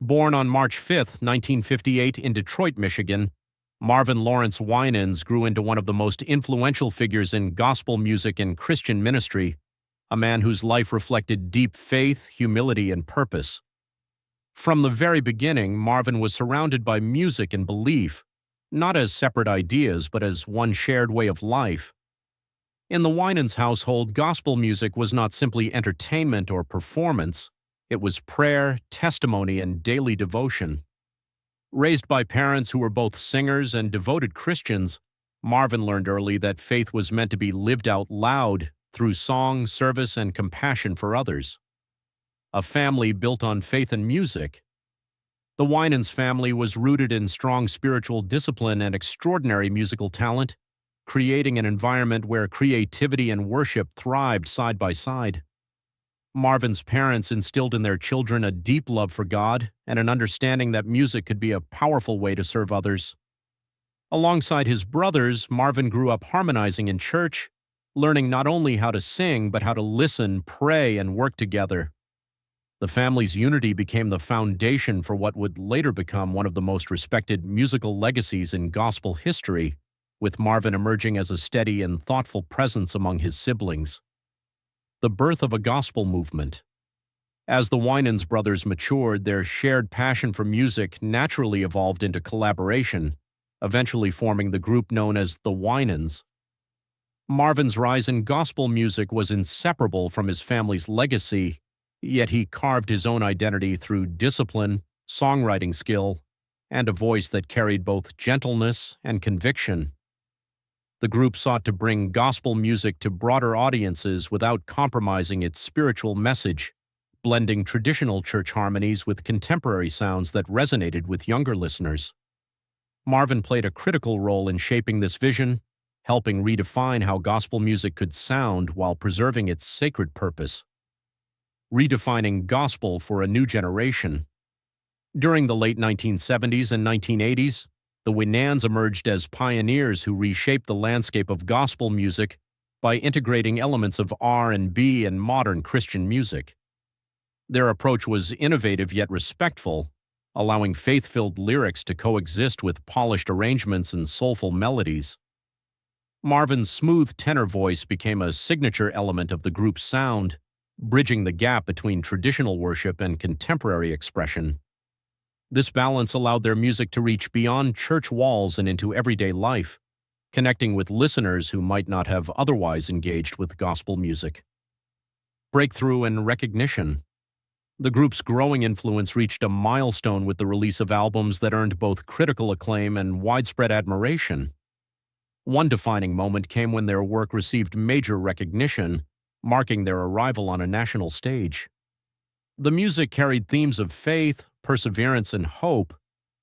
Born on March 5, 1958 in Detroit, Michigan, Marvin Lawrence Winans grew into one of the most influential figures in gospel music and Christian ministry, a man whose life reflected deep faith, humility, and purpose. From the very beginning, Marvin was surrounded by music and belief, not as separate ideas, but as one shared way of life. In the Winans household, gospel music was not simply entertainment or performance. It was prayer, testimony, and daily devotion. Raised by parents who were both singers and devoted Christians, Marvin learned early that faith was meant to be lived out loud through song, service, and compassion for others. A family built on faith and music. The Winans family was rooted in strong spiritual discipline and extraordinary musical talent, creating an environment where creativity and worship thrived side by side. Marvin's parents instilled in their children a deep love for God and an understanding that music could be a powerful way to serve others. Alongside his brothers, Marvin grew up harmonizing in church, learning not only how to sing, but how to listen, pray, and work together. The family's unity became the foundation for what would later become one of the most respected musical legacies in gospel history, with Marvin emerging as a steady and thoughtful presence among his siblings. The birth of a gospel movement. As the Winans brothers matured, their shared passion for music naturally evolved into collaboration, eventually forming the group known as the Winans. Marvin's rise in gospel music was inseparable from his family's legacy, yet he carved his own identity through discipline, songwriting skill, and a voice that carried both gentleness and conviction. The group sought to bring gospel music to broader audiences without compromising its spiritual message, blending traditional church harmonies with contemporary sounds that resonated with younger listeners. Marvin played a critical role in shaping this vision, helping redefine how gospel music could sound while preserving its sacred purpose. Redefining gospel for a new generation. During the late 1970s and 1980s, the Winans emerged as pioneers who reshaped the landscape of gospel music by integrating elements of R&B and modern Christian music. Their approach was innovative yet respectful, allowing faith-filled lyrics to coexist with polished arrangements and soulful melodies. Marvin's smooth tenor voice became a signature element of the group's sound, bridging the gap between traditional worship and contemporary expression. This balance allowed their music to reach beyond church walls and into everyday life, connecting with listeners who might not have otherwise engaged with gospel music. Breakthrough and recognition. The group's growing influence reached a milestone with the release of albums that earned both critical acclaim and widespread admiration. One defining moment came when their work received major recognition, marking their arrival on a national stage. The music carried themes of faith, perseverance, and hope,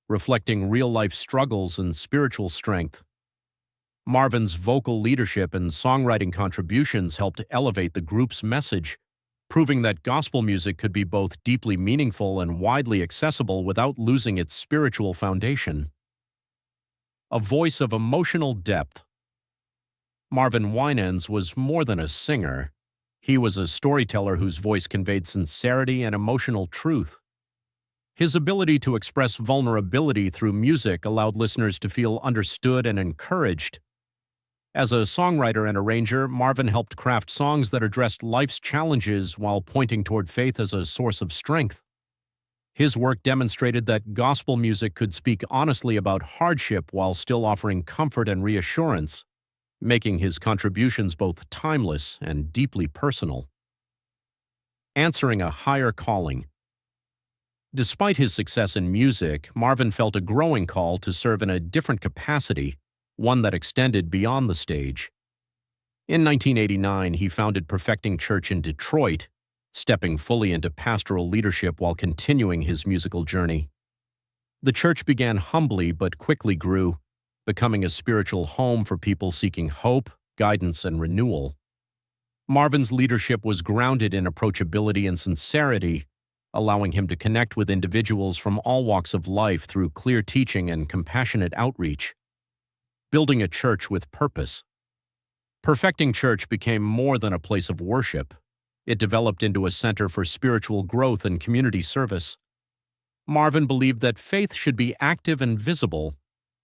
reflecting real-life struggles and spiritual strength. Marvin's vocal leadership and songwriting contributions helped elevate the group's message, proving that gospel music could be both deeply meaningful and widely accessible without losing its spiritual foundation. A voice of emotional depth. Marvin Winans was more than a singer. He was a storyteller whose voice conveyed sincerity and emotional truth. His ability to express vulnerability through music allowed listeners to feel understood and encouraged. As a songwriter and arranger, Marvin helped craft songs that addressed life's challenges while pointing toward faith as a source of strength. His work demonstrated that gospel music could speak honestly about hardship while still offering comfort and reassurance, making his contributions both timeless and deeply personal. Answering a higher calling. Despite his success in music, Marvin felt a growing call to serve in a different capacity, one that extended beyond the stage. In 1989, he founded Perfecting Church in Detroit, stepping fully into pastoral leadership while continuing his musical journey. The church began humbly but quickly grew, becoming a spiritual home for people seeking hope, guidance, and renewal. Marvin's leadership was grounded in approachability and sincerity, allowing him to connect with individuals from all walks of life through clear teaching and compassionate outreach. Building a church with purpose. Perfecting Church became more than a place of worship. It developed into a center for spiritual growth and community service. Marvin believed that faith should be active and visible,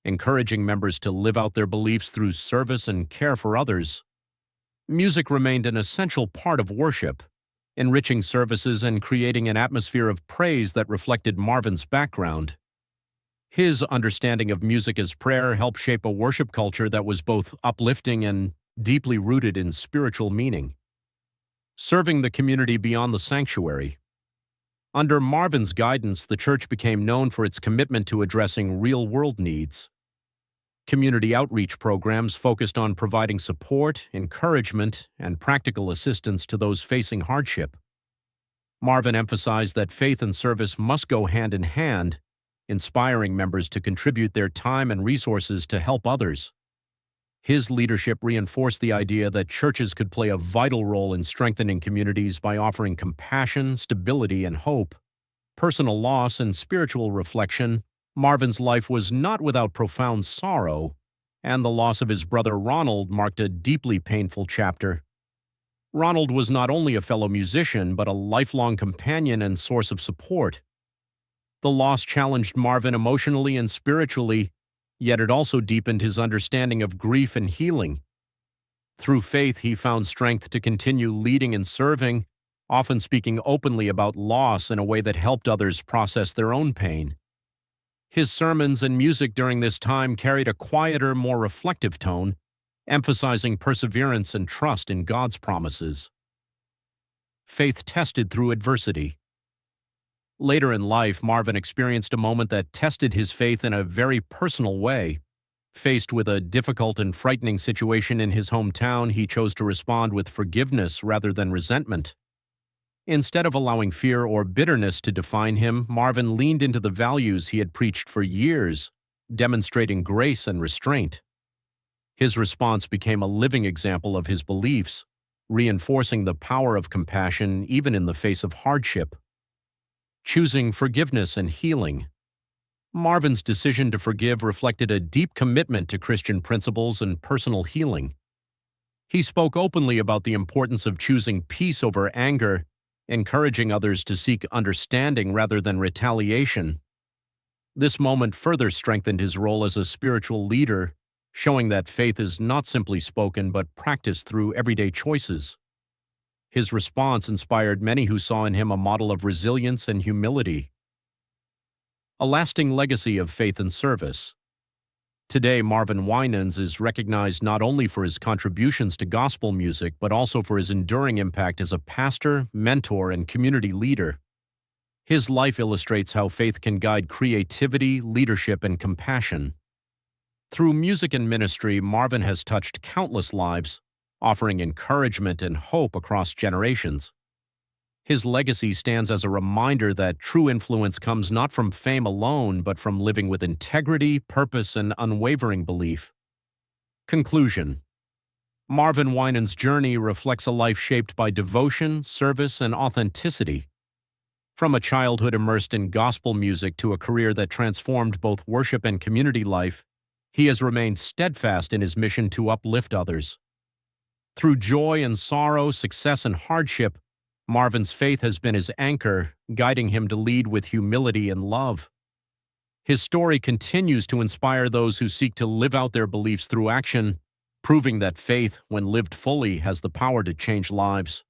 encouraging members to live out their beliefs through service and care for others. Music remained an essential part of worship, enriching services and creating an atmosphere of praise that reflected Marvin's background. His understanding of music as prayer helped shape a worship culture that was both uplifting and deeply rooted in spiritual meaning. Serving the community beyond the sanctuary. Under Marvin's guidance, the church became known for its commitment to addressing real-world needs. Community outreach programs focused on providing support, encouragement, and practical assistance to those facing hardship. Marvin emphasized that faith and service must go hand in hand, inspiring members to contribute their time and resources to help others. His leadership reinforced the idea that churches could play a vital role in strengthening communities by offering compassion, stability, and hope. Personal loss and spiritual reflection. Marvin's life was not without profound sorrow, and the loss of his brother Ronald marked a deeply painful chapter. Ronald was not only a fellow musician, but a lifelong companion and source of support. The loss challenged Marvin emotionally and spiritually, yet it also deepened his understanding of grief and healing. Through faith, he found strength to continue leading and serving, often speaking openly about loss in a way that helped others process their own pain. His sermons and music during this time carried a quieter, more reflective tone, emphasizing perseverance and trust in God's promises. Faith tested through adversity. Later in life, Marvin experienced a moment that tested his faith in a very personal way. Faced with a difficult and frightening situation in his hometown, he chose to respond with forgiveness rather than resentment. Instead of allowing fear or bitterness to define him, Marvin leaned into the values he had preached for years, demonstrating grace and restraint. His response became a living example of his beliefs, reinforcing the power of compassion even in the face of hardship. Choosing forgiveness and healing. Marvin's decision to forgive reflected a deep commitment to Christian principles and personal healing. He spoke openly about the importance of choosing peace over anger, encouraging others to seek understanding rather than retaliation. This moment further strengthened his role as a spiritual leader, showing that faith is not simply spoken but practiced through everyday choices. His response inspired many who saw in him a model of resilience and humility. A lasting legacy of faith and service. Today, Marvin Winans is recognized not only for his contributions to gospel music, but also for his enduring impact as a pastor, mentor, and community leader. His life illustrates how faith can guide creativity, leadership, and compassion. Through music and ministry, Marvin has touched countless lives, offering encouragement and hope across generations. His legacy stands as a reminder that true influence comes not from fame alone, but from living with integrity, purpose, and unwavering belief. Conclusion. Marvin Winans' journey reflects a life shaped by devotion, service, and authenticity. From a childhood immersed in gospel music to a career that transformed both worship and community life, he has remained steadfast in his mission to uplift others. Through joy and sorrow, success and hardship, Marvin's faith has been his anchor, guiding him to lead with humility and love. His story continues to inspire those who seek to live out their beliefs through action, proving that faith, when lived fully, has the power to change lives.